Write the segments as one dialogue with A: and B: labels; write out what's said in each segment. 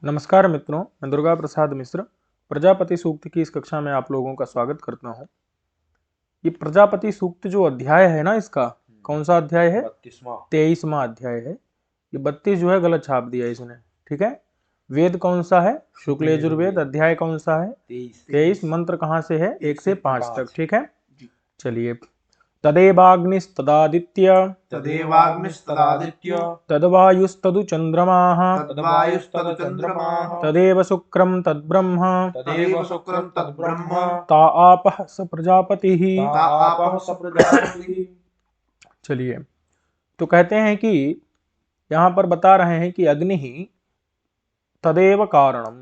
A: नमस्कार मित्रों, मैं दुर्गा प्रसाद मिश्र प्रजापति सूक्त की इस कक्षा में आप लोगों का स्वागत करता हूं। ये प्रजापति सूक्त जो अध्याय है ना, इसका कौन सा अध्याय है? 23वां अध्याय है। ये 32 जो है गलत छाप दिया इसने, ठीक है। वेद कौन सा है? शुक्ल यजुर्वेद। अध्याय कौन सा है? 23। मंत्र कहाँ से है? 1 से 5 तक, ठीक है। चलिए, तदेवाग्निस्तदादित्य तद्वायुस्तदु चंद्रमाः तदेव शुक्रम तद्ब्रह्म ता आपः स प्रजापतिः। चलिए, तो कहते हैं कि यहाँ पर बता रहे हैं कि अग्नि ही तदेव कारणम,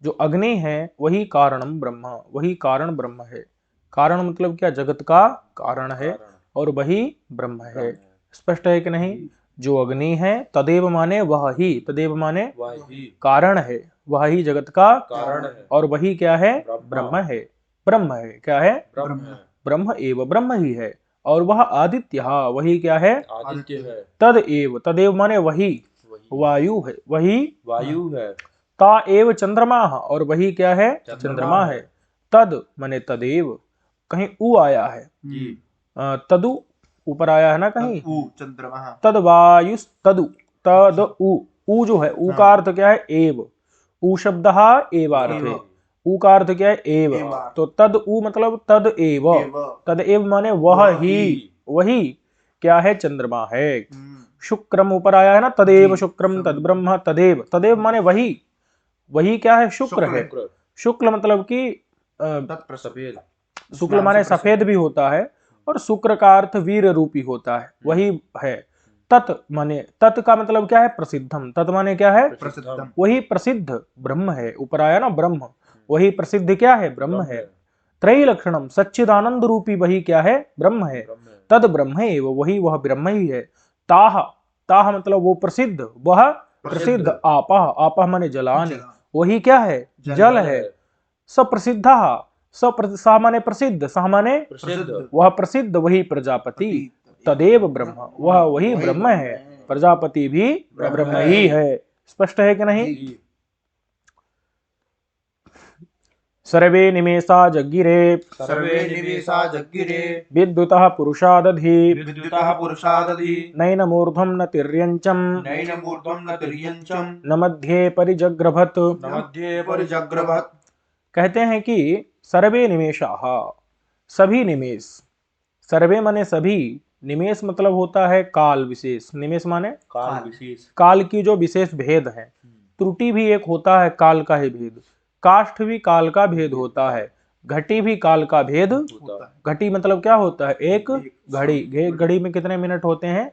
A: जो अग्नि है वही कारणम ब्रह्म, वही कारण ब्रह्म है। कारण मतलब क्या? जगत का कारण है और वही ब्रह्म है। स्पष्ट है कि नहीं? जो अग्नि है तदेव माने वह ही, तदेव माने कारण है, वह ही जगत का कारण है और वही क्या है? ब्रह्म है। ब्रह्म है, क्या है? ब्रह्म एव, ब्रह्म ही है। और वह आदित्य, वही क्या है? आदित्य है। तदेव, तदेव माने वही, वायु है, वही वायु है। ता एव चंद्रमा, और वही क्या है? चंद्रमा है। तद माने तदेव, कहीं उ आया है, तदु ऊपर आया है ना कहीं, तद वायु तदु, तद उ जो है, उ का अर्थ क्या है? एव। उ शब्द एवार्थ है, उ का अर्थ क्या है? एव। तो तद उ मतलब तद एव, तद एव माने वह ही, वही क्या है? चंद्रमा है। शुक्रम ऊपर आया है ना, तदेव शुक्रम तद ब्रह्म, तदेव, तदेव माने वही, वही क्या है? शुक्र है। शुक्ल मतलब कि सफेद, शुक्ल माने सफेद भी होता है और शुक्र का अर्थ वीर रूपी होता है, वही है। तत् माने, तत् का मतलब क्या है? प्रसिद्धम, तत् माने क्या है? वही प्रसिद्ध ब्रह्म है। ऊपर आया ना ब्रह्म, वही प्रसिद्ध क्या है? ब्रह्म है। त्रैलक्षणम, सच्चिदानंद रूपी वही क्या है? ब्रह्म है। तद ब्रह्म है, वही वह ब्रह्म ही है। ताह, ताह मतलब वो प्रसिद्ध, वह प्रसिद्ध। आपह, आपह माने जलाने, वही क्या है? जल है। सप्रसिद्धा, सा माने प्रसिद्ध, सा माने वह प्रसिद्ध, वही प्रजापति। तदेव ब्रह्म, वह वही ब्रह्म है। प्रजापति भी ब्रह्म ही है। स्पष्ट है कि नहीं? सर्वे निमेषा जग्गिरे विद्युतः पुरुषादधि नैनमूर्ध्वं न तिर्यञ्चं न मध्ये परिजग्रभत। कहते हैं कि सर्वे निमेषाः, सभी निमेष, सर्वे माने सभी, निमेष मतलब होता है काल विशेष, निमेष माने काल विशेष, काल की जो विशेष भेद है। त्रुटि भी एक होता है काल का ही भेद, काष्ठ भी काल का भेद होता है, घटी भी काल का भेद होता है। घटी मतलब क्या होता है? एक घड़ी, एक घड़ी में कितने मिनट होते हैं?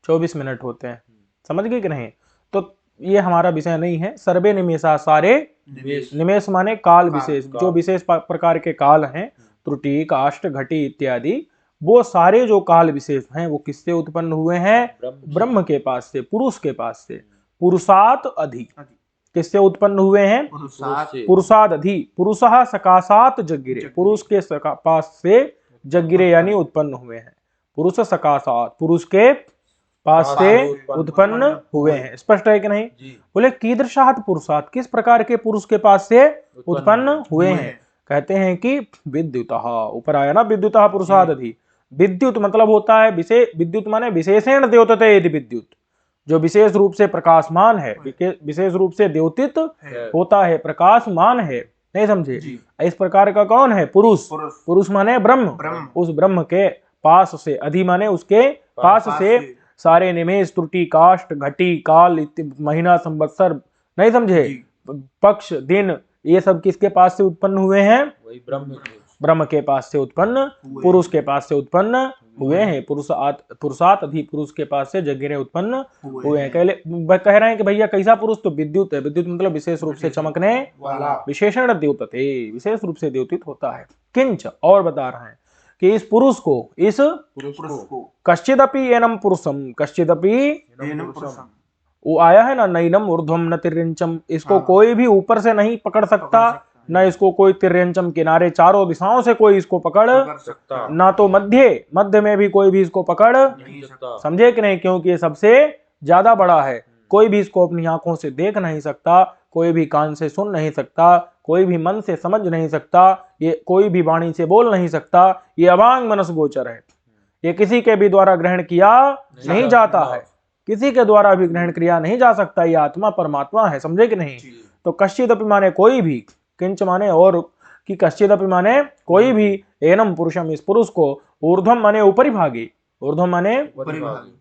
A: 24 मिनट होते हैं। समझ गए कि नहीं? तो ये हमारा विषय नहीं है। सर्वे निमेषा, सारे निमेष माने काल विशेष, जो विशेष प्रकार के काल हैं, त्रुटि, काष्ठ, घटी इत्यादि, वो सारे जो काल विशेष हैं वो किससे उत्पन्न हुए हैं? ब्रह्म के पास से, पुरुष के पास से। पुरुषात अधि, किससे उत्पन्न हुए हैं? पुरुषाद अधि, पुरुषः सकाशात जग्गिरे, पुरुष के पास से जग्गिरे यानी उत्पन्न हुए हैं। पुरुष सकाशात, पुरुष के पास से उत्पन्न हुए हैं। स्पष्ट है कि नहीं? बोले कीदृशात पुरुषात, किस प्रकार के पुरुष के पास से उत्पन्न हुए हैं? कहते हैं कि विद्युतः, ऊपर आया ना विद्युतः पुरुषाद अधि। विद्युत मतलब होता है विशेष, विद्युत माने विशेषण द्योतते यदि, विद्युत जो विशेष रूप से प्रकाशमान है, विशेष रूप से द्योतित होता है, प्रकाशमान है। नहीं समझे? इस प्रकार का कौन है? पुरुष। पुरुष माने ब्रह्म, उस ब्रह्म के पास से, अधि माने उसके पास से सारे निमेष, त्रुटि, काष्ठ, घटी, काल, महीना, संवत्सर, नहीं समझे, पक्ष, दिन, ये सब किसके पास से उत्पन्न हुए हैं? वही ब्रह्म के पास से उत्पन्न, पुरुष के पास से उत्पन्न हुए हैं। पुरुषात अधि, पुरुष के पास से जग्गिरे उत्पन्न हुए हैं। कह रहे हैं कि भैया कैसा पुरुष? तो विद्युत है। विद्युत मतलब विशेष रूप से चमकने वाला, विशेषण द्योतते, विशेष रूप से द्योतित होता है। किंच, और बता रहे हैं कि इस पुरुष को, इस कश्चिदपि एनम पुरुषम, कश्चिदपि वो आया है ना, नैनम ऊर्ध्वम न तिर्यंचम, इसको कोई भी ऊपर से नहीं पकड़ सकता, न इसको कोई तिर्यंचम, किनारे चारों दिशाओं से कोई इसको पकड़ सकता, ना तो मध्य में भी कोई भी इसको पकड़ नहीं सकता। समझे कि नहीं? क्योंकि ये सबसे ज्यादा बड़ा है, कोई भी इसको अपनी आंखों से देख नहीं सकता, कोई भी कान से सुन नहीं सकता, कोई भी मन से समझ नहीं सकता, ये कोई भी वाणी से बोल नहीं सकता, ये अवांग मनस गोचर है। ये किसी के भी द्वारा ग्रहण किया नहीं जाता है, किसी के द्वारा भी ग्रहण किया नहीं जा सकता। ये आत्मा परमात्मा है, समझे कि नहीं। तो कश्चिदपि माने कोई भी, किंच माने और कि कश्चिदपि माने कोई भी, एनम पुरुषम इस पुरुष को, ऊर्ध्वम माने ऊपरी भागे, ऊर्ध्वम माने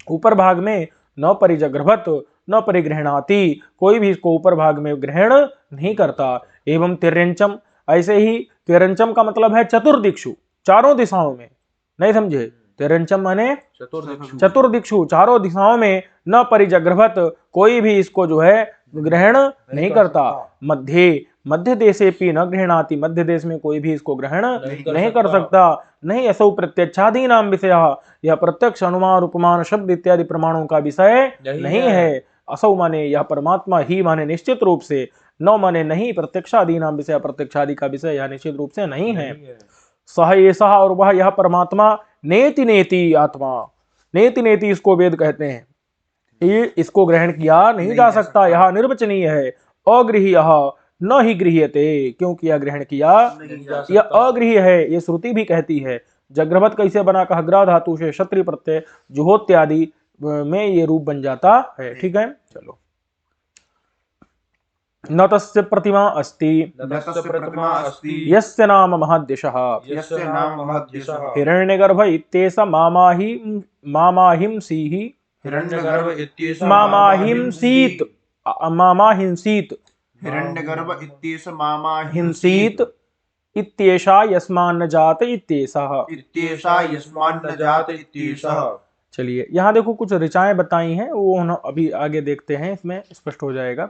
A: ऊपर भाग में, न परिजग्रभत न परिग्रहणाति, कोई भी इसको ऊपर भाग में ग्रहण नहीं करता। एवं तिर्यंचम, ऐसे ही तिर्यंचम का मतलब है चतुर्दिक्षु, चारों दिशाओं में, नहीं समझे। तिर्यंचम माने चतुर्दिक्षु, चारों दिशाओं में, न परिजग्रभत, कोई भी इसको जो है ग्रहण नहीं करता। मध्य, मध्य देशे पी न गृहणाति, मध्य देश में कोई भी इसको ग्रहण नहीं कर सकता। नहीं असौ प्रत्यक्षादि नाम विषय, यह प्रत्यक्ष अनुमान उपमान शब्द इत्यादि प्रमाणों का विषय नहीं है। असौ माने यह परमात्मा ही माने निश्चित रूप से, न माने नहीं, प्रत्यक्षादि नाम विषय, प्रत्यक्षादि का विषय यह निश्चित रूप से नहीं है। सह ये सह, और वह यह परमात्मा, नेति नेति आत्मा, नेति नेति इसको वेद कहते हैं, ये इसको ग्रहण किया नहीं जा सकता, यह निर्वचनीय है। अगृह्य न ही गृह्यते, क्योंकि यह ग्रहण किया, यह अगृह्य है, ये श्रुति भी कहती है। जग्रभत कैसे बना, कहा ग्रह धातु से क्षत्रिय प्रत्यय जुहोत्यादि में ये रूप बन जाता है। ठीक है, चलो। न तस्य प्रतिमा अस्ति यस्य नाम महद्यशः हिरण्यगर्भ इत्येष मामाहिंसीः मामाहिंसीत, मामाहिंसीत,
B: हिरण्यगर्भ इत्येष मामाहिंसीत
A: इत्येषा यस्मान्न जात इत्येषः,
B: इत्येषा यस्मान्न जात इत्येषः।
A: चलिए यहाँ देखो कुछ ऋचाएं बताई हैं, वो हम अभी आगे देखते हैं, इसमें स्पष्ट हो जाएगा।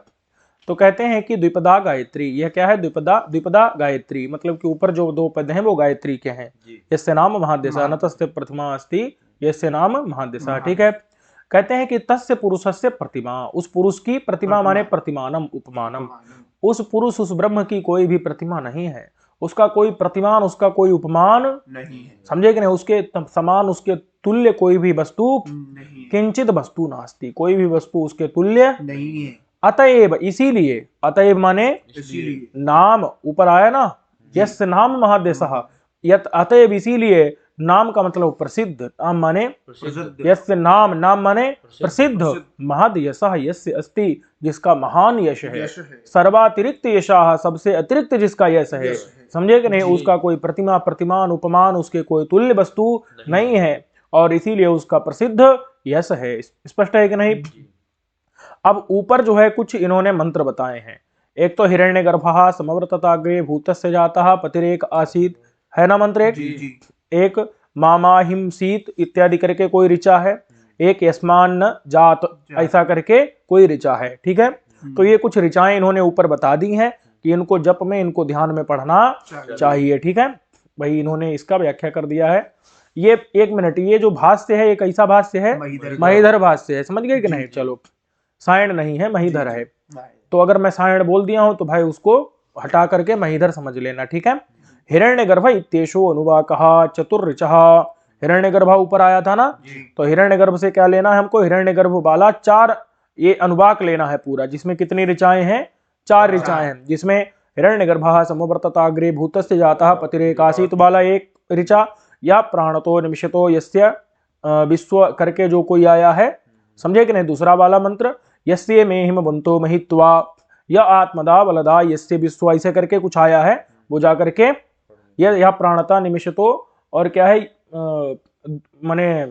A: तो कहते हैं कि द्विपदा गायत्री, यह क्या है, द्विपदा, द्विपदा गायत्री, मतलब कि ऊपर जो दो पद हैं वो गायत्री के हैं। यस्य नाम महादेशा, न तस्य प्रतिमा अस्ति यस्य नाम महादेशा। ठीक है, कहते हैं कि तस्य पुरुषस्य प्रतिमा, उस पुरुष की प्रतिमा माने प्रतिमानम उपमानम, उस पुरुष उस ब्रह्म की कोई भी प्रतिमा नहीं है, उसका कोई प्रतिमान, उसका कोई उपमान
B: नहीं है,
A: समझे कि नहीं, उसके समान उसके तुल्य कोई भी वस्तु किंचित वस्तु नास्ति, कोई भी वस्तु उसके तुल्य
B: नहीं है।
A: अतएव, इसीलिए, अतएव माने
B: इसीलिए,
A: नाम ऊपर आया ना, यस्य नाम महादेशः, यत अतएव इसीलिए, नाम का मतलब प्रसिद्ध, नाम माने यस्य नाम, नाम माने प्रसिद्ध, महद यशः यस्य अस्ति, जिसका महान यश है, सर्वातिरिक्त यशः, सबसे अतिरिक्त जिसका यश है, समझे कि नहीं, उसका कोई प्रतिमा प्रतिमान उपमान, उसके कोई तुल्य वस्तु नहीं है, और इसीलिए उसका प्रसिद्ध यश है। स्पष्ट है कि नहीं। अब ऊपर जो है कुछ इन्होंने मंत्र बताए हैं, एक तो हिरण्यगर्भः समवर्तताग्रे भूतस्य जातः पतिरेक आसीत, है ना मंत्र एक मामाहिंसीत इत्यादि करके कोई ऋचा है, एक यस्मान्न जात ऐसा करके कोई ऋचा है। ठीक है, तो ये कुछ ऋचाएं इन्होंने ऊपर बता दी हैं कि इनको जप में, इनको ध्यान में पढ़ना चाहिए। ठीक है भाई, इन्होंने इसका व्याख्या कर दिया है। ये एक मिनट, ये जो भाष्य है ये कैसा भाष्य है, महीधर भाष्य है, समझ गए कि नहीं। चलो, सायण नहीं है, महीधर है, तो अगर मैं सायण बोल दिया हूं तो भाई उसको हटा करके महीधर समझ लेना। ठीक है, हिरण्यगर्भ इत्येषो अनुवाकः चतुर्ऋचः, हिरण्यगर्भ ऊपर आया था ना, तो हिरण्यगर्भ से क्या लेना है हमको, हिरण्यगर्भ वाला चार ये अनुवाक लेना है पूरा, जिसमें कितनी ऋचाएं हैं, चार ऋचाएं हैं, जिसमें हिरण्यगर्भः समवर्तताग्रे भूतस्य जातः पतिरेकासीत वाला एक ऋचा, या प्राणतो निमिषतो यस्य विश्व करके जो कोई आया है, समझे कि नहीं। दूसरा वाला मंत्र यस्य में हिमवंतो महित्वा, या आत्मदा बलदा यस्य विश्व, ऐसे करके कुछ आया है, वो जा करके यह प्राणता निमिषतो, और क्या है माने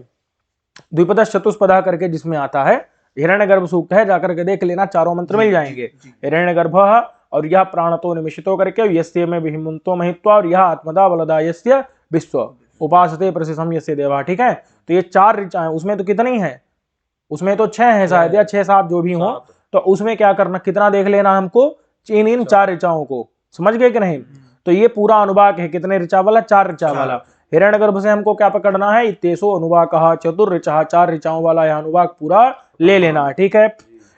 A: द्विपद चतुष्पदा करके जिसमें आता है, हिरण्यगर्भ सूक्त है, जाकर के देख लेना, चारों मंत्र मिल जाएंगे। हिरण्यगर्भ और यह प्राणतो निमिषतो करके, यस्य में हिमवंतो महित्वा, और यह आत्मदा बलदा यस्य विश्व उपासते प्रसिद्धम यस्य देवा। ठीक है, तो ये चार ऋचाएं, उसमें तो कितनी है, उसमें तो 6 है शायद, या 6-7 जो भी हो, तो उसमें क्या करना, कितना देख लेना हमको, इन 4 ऋचाओं को, समझ गए कि नहीं। तो ये पूरा अनुवाक है, कितने ऋचा वाला, 4 ऋचा वाला। हिरण्यगर्भ से हमको क्या पकड़ना है, इत्येषो अनुवाकः चतुर्ऋचः, 4 ऋचाओं वाला यह अनुवाक पूरा ले लेना है। ठीक है,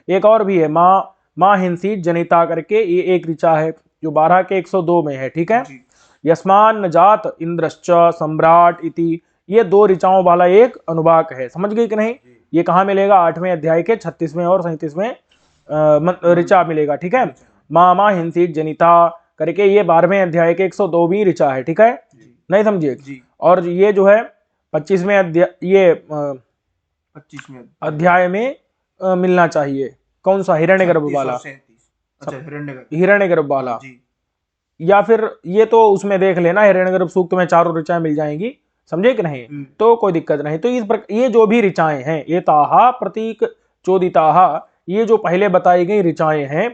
A: एक और भी है माँ हिंसीत जनिता करके, ये एक ऋचा है जो 12 के 102 में है। ठीक है, यस्मान्न जात इंद्रश्च सम्राट इति, ये 2 ऋचाओं वाला एक अनुवाक है, समझ गए कि नहीं। ये कहाँ मिलेगा? 8वें अध्याय के 36वें और 37वें ऋचा मिलेगा। ठीक है, मामा हिंसित जनिता करके ये 12वें अध्याय के 102वीं ऋचा है। ठीक है, नहीं समझिए। और ये जो है 25वें अध्याय, ये
B: 25वें
A: अध्याय में मिलना चाहिए। कौन सा? हिरण्यगर्भ वाला, हिरण्यगर्भ वाला। या फिर ये तो उसमें देख लेना, हिरण्यगर्भ सूक्त में चारों ऋचाएं मिल जाएंगी, समझे कि नहीं? तो कोई दिक्कत नहीं। तो इस प्रकार ये जो भी ऋचाएं हैं, ये ताहा प्रतीक चोदिताहा, ये जो पहले बताई गई ऋचाएं हैं,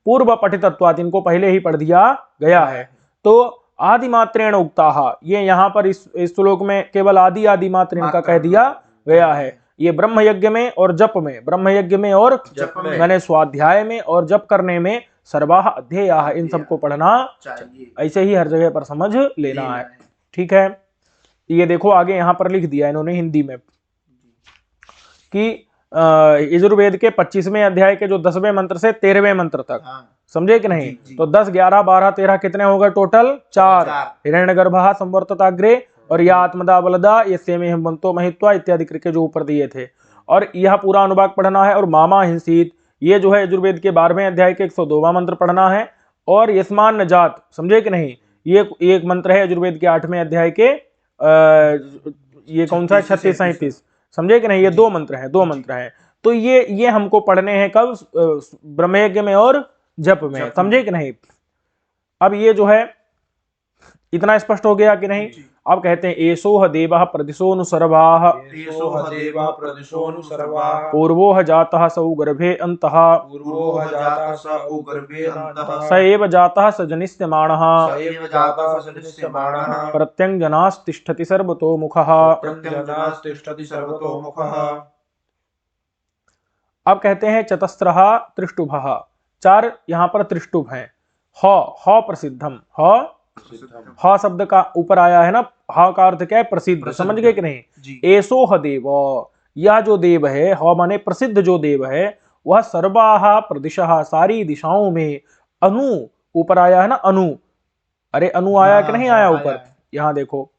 A: पूर्व पठितत्वात्, इनको पहले ही पढ़ दिया गया है। तो आदि मात्रेण उक्ताहा, ये यहाँ पर इस श्लोक में केवल आदि मात्रेण का कह दिया गया है। ये ब्रह्म यज्ञ में और जप में, ब्रह्म यज्ञ में और
B: जप में,
A: मैंने स्वाध्याय में और जप करने में सर्वाह अध्येयाः, इन सबको पढ़ना चाहिए। ऐसे ही हर जगह पर समझ लेना है। ठीक है, ये देखो आगे यहाँ पर लिख दिया इन्होंने हिंदी में कि यजुर्वेद के 25वें अध्याय के जो 10वें मंत्र से 13वें मंत्र तक, समझे कि नहीं? तो 10, 11, 12, 13 कितने हो गए टोटल? 4। हिरण्यगर्भः संवर्तताग्रे और या आत्मदा बलदा ये सेमे हिमवंतो महित्वा इत्यादि करके जो ऊपर दिए थे। और यह पूरा अनुभाग पढ़ना है। और मामा हिंसित, ये जो है यजुर्वेद के 12वें अध्याय के 102वां मंत्र पढ़ना है। और यस्मान न जात, समझे कि नहीं? ये एक मंत्र है यजुर्वेद के 8वें अध्याय के ये कौन सा? 36, 37, समझे कि नहीं? ये 2 मंत्र हैं, 2 मंत्र हैं। तो ये हमको पढ़ने हैं कब? ब्रह्मयज्ञ में और जप में, समझे कि नहीं? अब ये जो है इतना स्पष्ट हो गया कि नहीं? अब कहते हैं एषोह देवः प्रदिशोऽनुसर्वाः, पूर्वोह जातः स उगर्भे अन्तः, स एव जातः स जनिष्यमाणः, प्रत्यङ्जनास्तिष्ठति सर्वतोमुखः। अब कहते हैं चतस्रः त्रिष्टुभः, 4 यहाँ पर त्रिष्टुभ हैं। ह प्रसिद्धम, ह शब्द का ऊपर आया है ना, ह का अर्थ क्या है? प्रसिद्ध, समझ गए कि नहीं? एषोह देव, यह जो देव है, ह माने प्रसिद्ध जो देव है, वह सर्वाः प्रदिशः, सारी दिशाओं में, अनु ऊपर आया है ना, अनु, अरे अनु आया कि नहीं आया ऊपर? यहाँ देखो,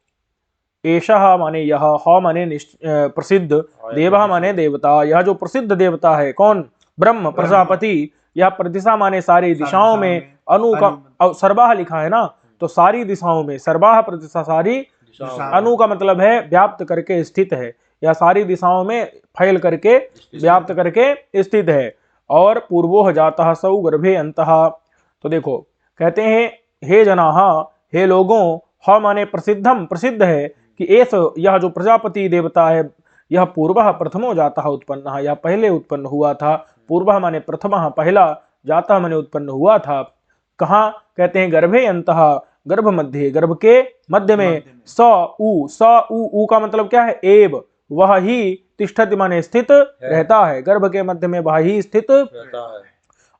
A: एषः माने यह, ह माने प्रसिद्ध, देवः माने देवता, यह जो प्रसिद्ध देवता है कौन? ब्रह्म प्रजापति। यह प्रदिशा माने सारी दिशाओं में, अनु का सर्वाह लिखा है ना, तो सारी दिशाओं में, सर्वाह प्रदिशा सारी, अनु का मतलब है व्याप्त करके स्थित है, या सारी दिशाओं में फैल करके व्याप्त करके स्थित है। और पूर्वोह जातः स उगर्भे अन्तः, तो देखो कहते हैं हे जनाः, हे लोगों, ह माने प्रसिद्धम, प्रसिद्ध है कि एस, यह जो प्रजापति देवता है, यह पूर्वः प्रथमो जातः उत्पन्नः, यह पहले उत्पन्न हुआ था। पूर्वः माने प्रथमः, पहला, जातः माने उत्पन्न हुआ था। कहाँ? कहते हैं गर्भे अन्तः, गर्भ मध्य, गर्भ के मध्य में, स उ का मतलब क्या है? एव, वह ही, तिष्ठति माने स्थित रहता है, गर्भ के मध्य में वह ही स्थित रहता है।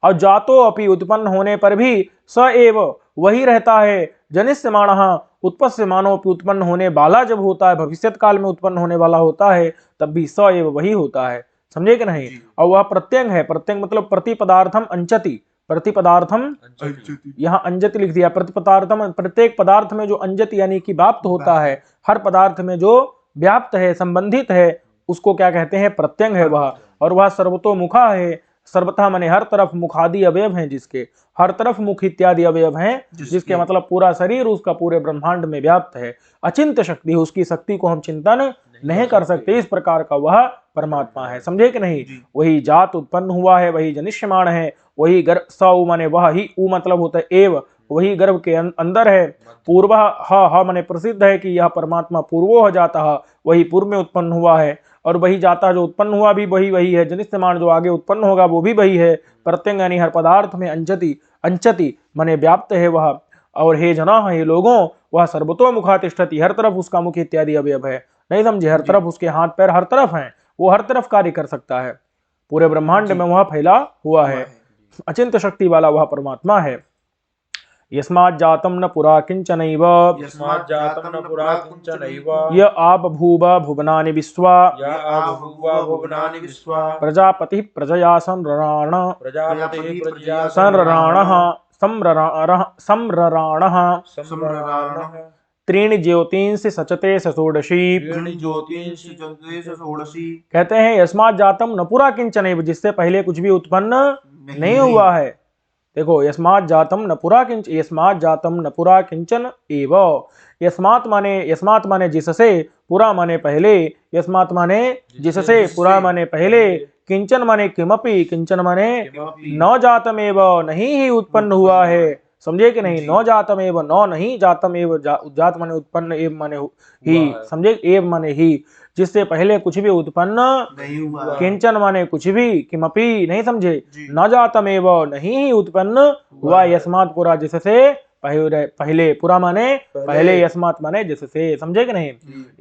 A: और जातो अपि, उत्पन्न होने पर भी, स एव, वही रहता है। जनिष्यमाणः, उत्पत्स्यमानो अपि, उत्पन्न होने वाला जब होता है, भविष्यत काल में उत्पन्न होने वाला होता है, तब भी स एव, वही होता है, समझे कि नहीं? और वह प्रत्यंग है, प्रत्यंग मतलब प्रतिपदार्थम अंचति, प्रतिपदार्थम, यहाँ अंजति लिख दिया, प्रतिपदार्थम, प्रत्येक पदार्थ में जो अंजति यानी कि व्याप्त होता है, हर पदार्थ में जो व्याप्त है, संबंधित है, उसको क्या कहते हैं? प्रत्यंग है वह। और वह सर्वतोमुखा है, सर्वथा माने हर तरफ, मुखादि अवयव हैं जिसके, हर तरफ मुख इत्यादि अवयव हैं जिसके, मतलब पूरा शरीर उसका पूरे ब्रह्मांड में व्याप्त है। अचिंत्य शक्ति, उसकी शक्ति को हम चिंतन नहीं कर सकते, इस प्रकार का वह परमात्मा है, समझे कि नहीं? वही जात उत्पन्न हुआ है, वही जनिष्यमाण है, वही गर्भ, स उ माने वह ही, उ मतलब होता है एव, वही गर्भ के अंदर है। पूर्व, ह माने प्रसिद्ध है कि यह परमात्मा पूर्वो जातः, वही पूर्व में उत्पन्न हुआ है। और वही जाता जो उत्पन्न हुआ भी वही है, जनिष्यमाण जो आगे उत्पन्न होगा वो भी वही है। प्रत्यंग यानी हर पदार्थ में अंचति, अंचति माने व्याप्त है वह। और हे जनाः, हे लोगों, वह सर्वतोमुखा तिष्ठति, हर तरफ उसका मुख इत्यादि अवयव है, नहीं समझे? हर तरफ उसके हाथ पैर हर तरफ हैं, वो हर तरफ कार्य कर सकता है, पूरे ब्रह्मांड में वह फैला हुआ है, अचिंत्य शक्ति वाला वह परमात्मा है। यस्मात् जातं न पुरा किंचनैव, य आबभूव भुवनानि विश्वा, प्रजापतिः प्रजया संरराणः, त्रीणि ज्योतिंसि सचते षोडशी।
B: त्रीणि ज्योतिंसि सचते षोडशी।
A: कहते हैं यस्मात् जातम न पुरा किंचन एव, जिससे पहले कुछ भी उत्पन्न नहीं हुआ है। देखो यस्मात् जातम न पुरा किंच, यस्मात् जातम न पुरा किंचन एव। यस्मात् माने जिससे, पुरा माने पहले, यस्मात् माने जिससे, पुरा माने पहले, किंचन माने किमपि, किंचन माने न जातमेव, नहीं ही उत्पन्न हुआ है। समझे कि नहीं? न जातमेव, न नहीं, जातमेव जात माने उत्पन्न, एव माने ही, समझे? एव माने ही, जिससे पहले कुछ भी उत्पन्न
B: नहीं हुआ।
A: किंचन माने कुछ भी, किमपि नहीं समझे, न जातमेव नहीं ही उत्पन्न हुआ, यस्मात् पुरा जिससे पहले, पुरा माने पहले, यस्मात् माने जिससे, समझे कि नहीं?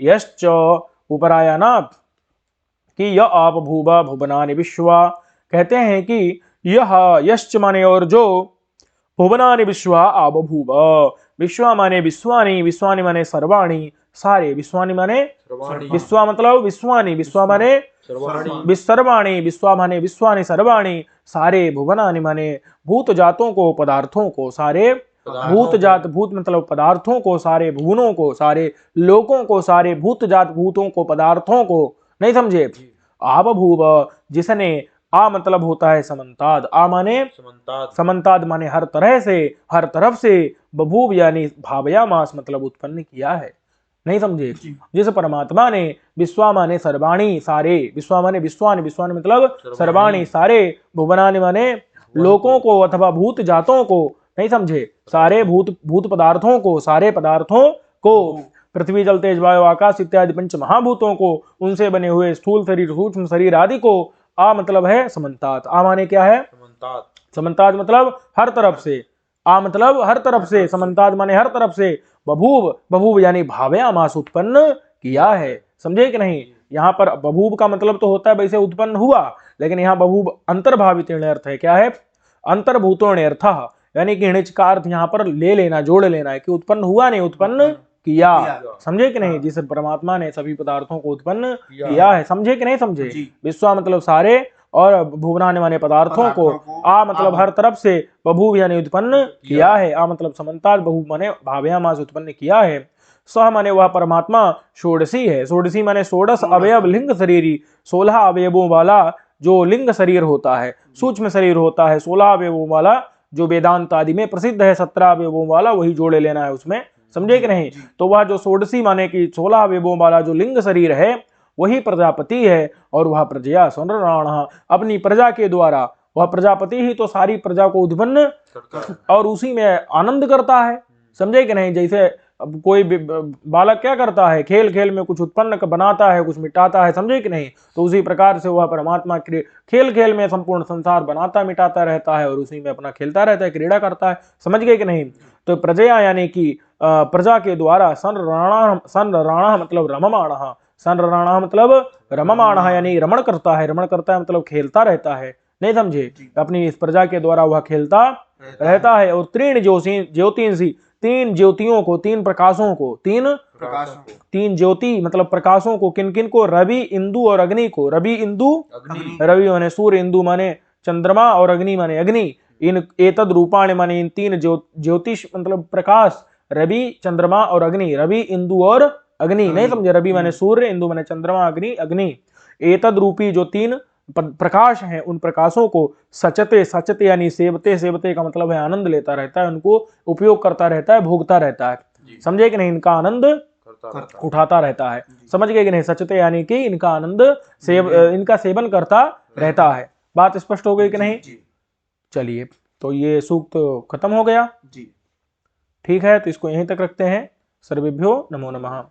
A: यश्च ऊपर आया ना कि य आप भूवा भुवनानि विश्वा, कहते हैं कि यह यश्च माने और जो, भुवनानि विश्वा आप भूवा, विश्वा माने विश्वानि, विश्वानि माने सर्वाणि सारे, विश्वानि माने विश्वा मतलब विश्वानि, विश्वा माने विसर्वाणी, विश्वा माने विश्वानि सर्वाणि सारे, भुवनानि माने भूत जातों को, पदार्थों को, सारे भूत जात, भूत मतलब पदार्थों को, सारे भुवनों को, सारे लोकों को, सारे भूत जात भूतों को, पदार्थों को, नहीं समझे? आप भूव, जिसने, आ मतलब होता है समन्ताद, आ माने समन्ताद माने हर तरह से, हर तरफ से, बभूव यानी भावयामास मतलब उत्पन्न किया है, नहीं समझे? जिस परमात्मा ने, विश्वा माने सर्वाणी सारे, विश्वा माने विश्वानि, विश्वानि मतलब सर्वाणी सारे, भुवनानि माने लोकों को अथवा भूत जातों को, नहीं समझे? सारे भूत पदार्थों को, सारे पदार्थों को, पृथ्वी जल तेज वायु आकाश इत्यादि पंच महाभूतों को, उनसे बने हुए स्थूल शरीर सूक्ष्म शरीर आदि को। आ मतलब है समन्तात, आ माने क्या है? समन्तात मतलब हर तरफ से, आ मतलब हर तरफ से, समन्तात माने हर तरफ से, बभूव यानी भावयामास उत्पन्न किया है, समझे कि नहीं? यहाँ पर बभूव का मतलब तो होता है वैसे उत्पन्न हुआ, लेकिन यहाँ बभूव अंतर्भावित अर्थ है, क्या है? अंतर्भूतों ने अर्थ, यानी कि णिच का अर्थ यहाँ पर ले लेना, जोड़ लेना है कि उत्पन्न हुआ नहीं, उत्पन्न किया, समझे कि नहीं? जिस परमात्मा ने सभी पदार्थों को उत्पन्न किया है, समझे कि नहीं समझे? विश्वा मतलब सारे, और भुवनानि माने पदार्थों को, आ मतलब हर तरफ से, बभूव यानी उत्पन्न किया है, आ मतलब समन्तात, बभूव माने भावयामास उत्पन्न किया है। सह माने वह परमात्मा षोडशी है, षोडशी माने षोडश अवयव लिंग शरीरी, 16 अवयवों वाला जो लिंग शरीर होता है, सूक्ष्म शरीर होता है, 16 अवयवों वाला जो वेदांत आदि में प्रसिद्ध है, 17 अवयवों वाला, वही जोड़े लेना है उसमें, समझे कि नहीं? तो वह जो षोडशी माने कि 16 अवयवों वाला जो लिंग शरीर है, वही प्रजापति है, और वह प्रजया संरणाण, अपनी प्रजा के द्वारा, वह प्रजापति ही तो सारी प्रजा को उत्पन्न और उसी में आनंद करता है, समझे कि नहीं? जैसे अब कोई बालक क्या करता है, खेल खेल में कुछ उत्पन्न बनाता है, कुछ मिटाता है, समझे कि नहीं? तो उसी प्रकार से वह परमात्मा खेल खेल में संपूर्ण संसार बनाता मिटाता रहता है, और उसी में अपना खेलता रहता है, क्रीड़ा करता है, समझ गए कि नहीं? तो प्रजया यानी कि प्रजा के द्वारा, संरणाण मतलब रममाण, संरणाण मतलब रममाण यानी रमण करता है, रमण करता है मतलब खेलता रहता है, नहीं समझे? अपनी इस प्रजा के द्वारा वह खेलता रहता है। और तीन ज्योतिंसी, तीन ज्योतियों को, तीन प्रकाशों को, तीन ज्योति मतलब प्रकाशों को, किन किन को? रवि, इंदु और अग्नि को। रवि, इंदु, रवि माने सूर्य, इंदु माने चंद्रमा और अग्नि माने अग्नि। इन एतद रूपाणि माने इन तीन ज्योतिष मतलब प्रकाश, रवि, चंद्रमा और अग्नि, रवि, इंदु और अग्नि, नहीं समझे? रवि माने सूर्य, इंदु माने चंद्रमा, अग्नि अग्नि। एतद रूपी जो तीन प्रकाश हैं, उन प्रकाशों को सचते, सचते यानी सेवते, सेवते का मतलब है आनंद लेता रहता है, उनको उपयोग करता रहता है, भोगता रहता है, समझे कि नहीं? इनका आनंद उठाता रहता है, समझ गए कि नहीं? सचते यानी कि इनका आनंद इनका सेवन करता रहता है। बात स्पष्ट हो गई कि नहीं? चलिए, तो ये सूक्त खत्म हो गया, ठीक है, तो इसको यहीं तक रखते हैं। सर्वेभ्यो नमो नमः।